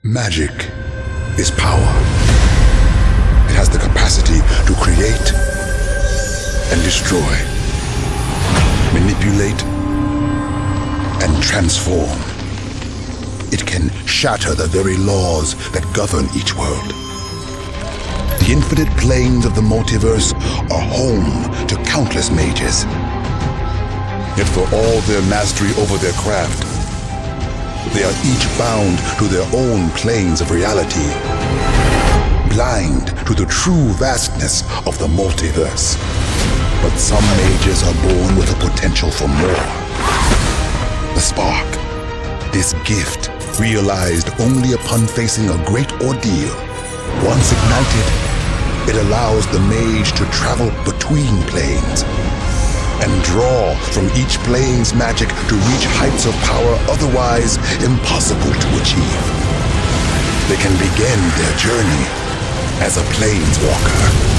Magic is power. It has the capacity to create and destroy, manipulate and transform. It can shatter the very laws that govern each world. The infinite planes of the multiverse are home to countless mages. Yet for all their mastery over their craft, they are each bound to their own planes of reality, blind to the true vastness of the multiverse. But some mages are born with a potential for more. The spark, this gift, realized only upon facing a great ordeal. Once ignited, it allows the mage to travel between planes and draw from each plane's magic to reach heights of power otherwise impossible to achieve. They can begin their journey as a planeswalker.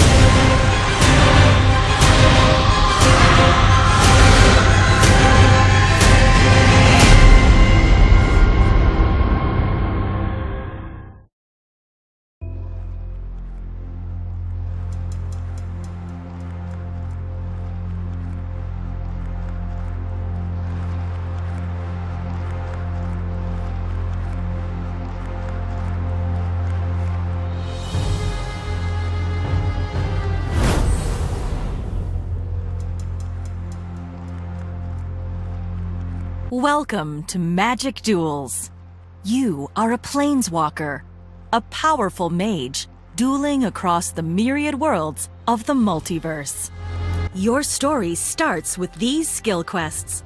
Welcome to Magic Duels. You are a planeswalker, a powerful mage dueling across the myriad worlds of the multiverse. Your story starts with these skill quests,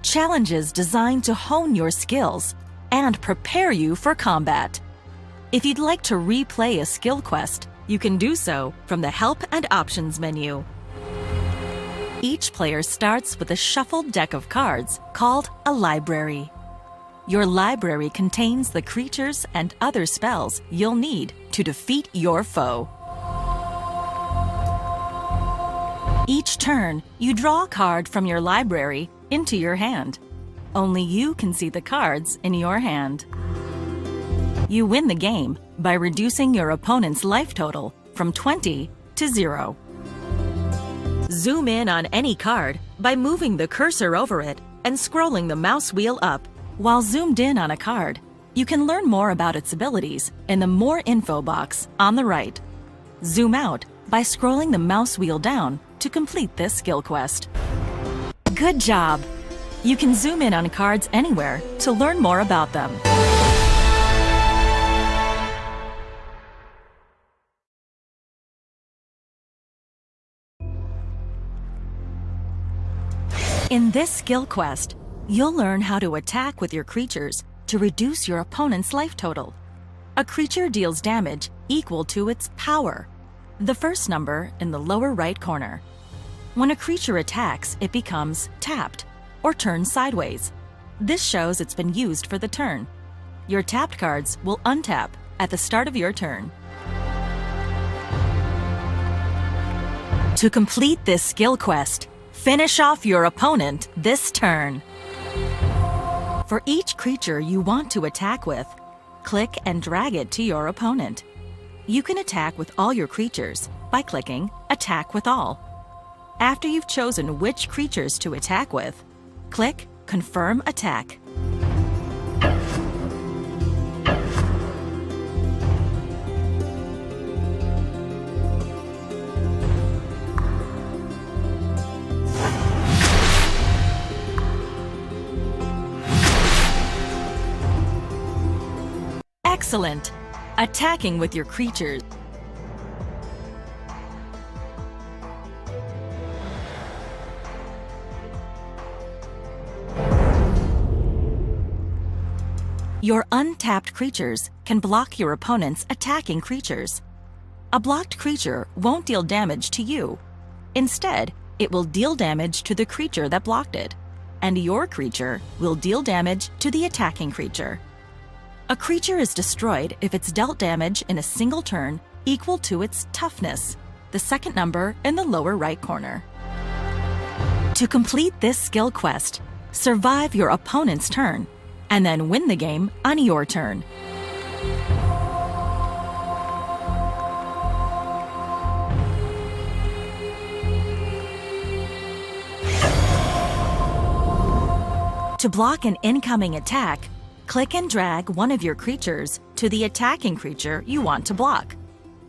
challenges designed to hone your skills and prepare you for combat. If you'd like to replay a skill quest, you can do so from the Help and Options menu. Each player starts with a shuffled deck of cards called a library. Your library contains the creatures and other spells you'll need to defeat your foe. Each turn, you draw a card from your library into your hand. Only you can see the cards in your hand. You win the game by reducing your opponent's life total from 20 to 0. Zoom in on any card by moving the cursor over it and scrolling the mouse wheel up. While zoomed in on a card, you can learn more about its abilities in the More Info box on the right. Zoom out by scrolling the mouse wheel down to complete this skill quest. Good job! You can zoom in on cards anywhere to learn more about them. In this skill quest, you'll learn how to attack with your creatures to reduce your opponent's life total. A creature deals damage equal to its power, the first number in the lower right corner. When a creature attacks, it becomes tapped or turns sideways. This shows it's been used for the turn. Your tapped cards will untap at the start of your turn. To complete this skill quest, finish off your opponent this turn. For each creature you want to attack with, click and drag it to your opponent. You can attack with all your creatures by clicking Attack with All. After you've chosen which creatures to attack with, click Confirm Attack. Excellent! Attacking with your creatures. Your untapped creatures can block your opponent's attacking creatures. A blocked creature won't deal damage to you. Instead, it will deal damage to the creature that blocked it, and your creature will deal damage to the attacking creature. A creature is destroyed if it's dealt damage in a single turn equal to its toughness, the second number in the lower right corner. To complete this skill quest, survive your opponent's turn, and then win the game on your turn. To block an incoming attack, click and drag one of your creatures to the attacking creature you want to block.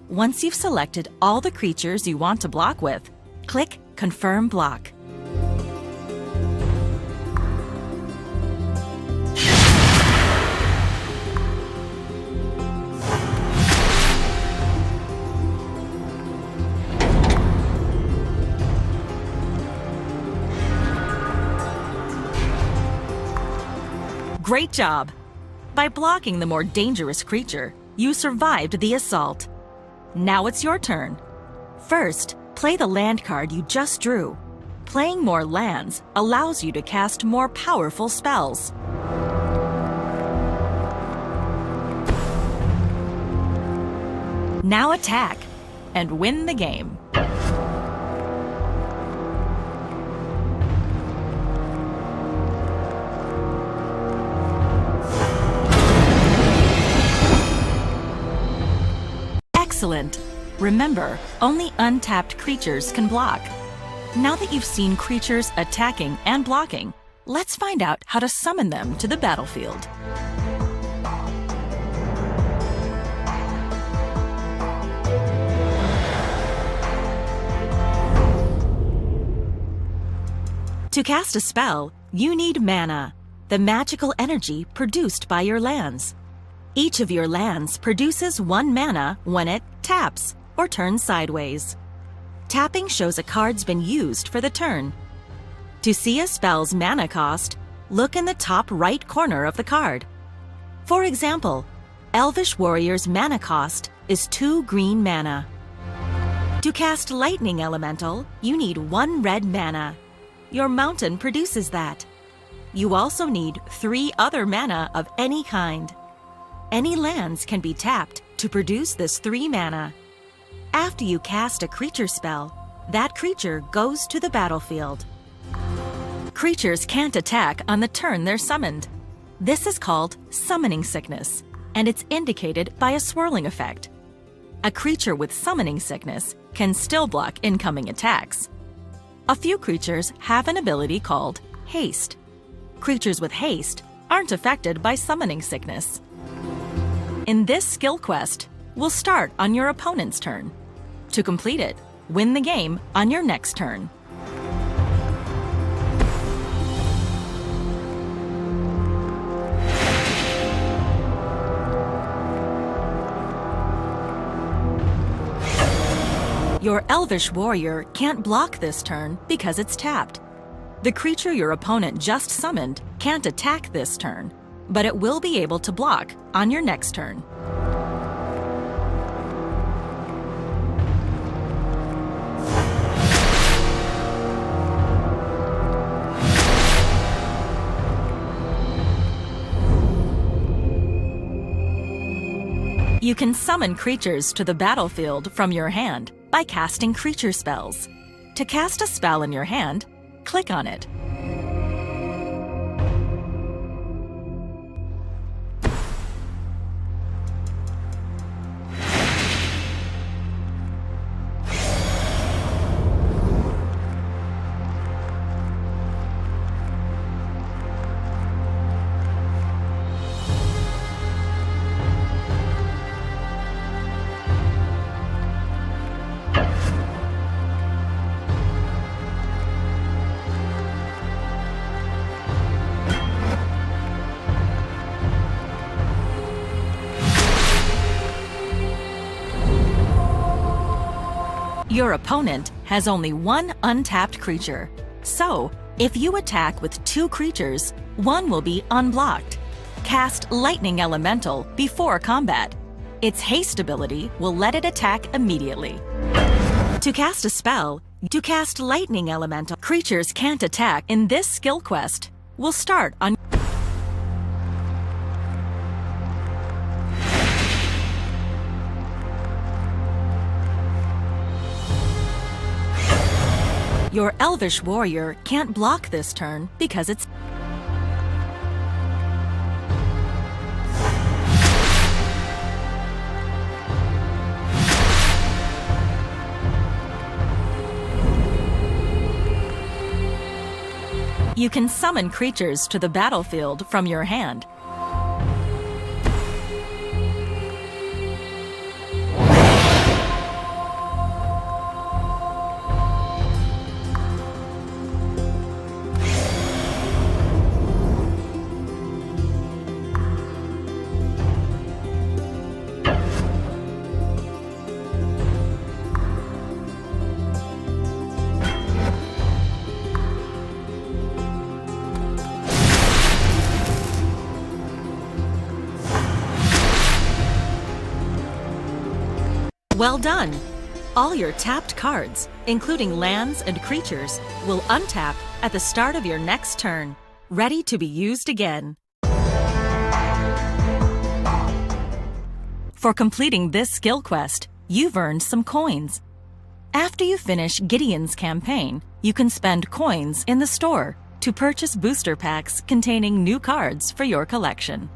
Once you've selected all the creatures you want to block with, click Confirm Block. Great job! By blocking the more dangerous creature, you survived the assault. Now it's your turn. First, play the land card you just drew. Playing more lands allows you to cast more powerful spells. Now attack and win the game. Excellent! Remember, only untapped creatures can block. Now that you've seen creatures attacking and blocking, let's find out how to summon them to the battlefield. To cast a spell, you need mana, the magical energy produced by your lands. Each of your lands produces 1 mana when it taps or turns sideways. Tapping shows a card's been used for the turn. To see a spell's mana cost, look in the top right corner of the card. For example, Elvish Warrior's mana cost is 2 green mana. To cast Lightning Elemental, you need 1 red mana. Your mountain produces that. You also need 3 other mana of any kind. Any lands can be tapped to produce this 3 mana. After you cast a creature spell, that creature goes to the battlefield. Creatures can't attack on the turn they're summoned. This is called summoning sickness, and it's indicated by a swirling effect. A creature with summoning sickness can still block incoming attacks. A few creatures have an ability called haste. Creatures with haste aren't affected by summoning sickness. In this skill quest, we'll start on your opponent's turn. To complete it, win the game on your next turn. Your Elvish Warrior can't block this turn because it's tapped. The creature your opponent just summoned can't attack this turn, but it will be able to block on your next turn. You can summon creatures to the battlefield from your hand by casting creature spells. To cast a spell in your hand, click on it. Your opponent has only 1 untapped creature. So, if you attack with 2 creatures, 1 will be unblocked. Cast Lightning Elemental before combat. Its haste ability will let it attack immediately. To cast a spell, to cast Lightning Elemental, creatures can't attack in this skill quest. We'll start on Your Elvish Warrior can't block this turn because it's You can summon creatures to the battlefield from your hand. Well done! All your tapped cards, including lands and creatures, will untap at the start of your next turn, ready to be used again. For completing this skill quest, you've earned some coins. After you finish Gideon's campaign, you can spend coins in the store to purchase booster packs containing new cards for your collection.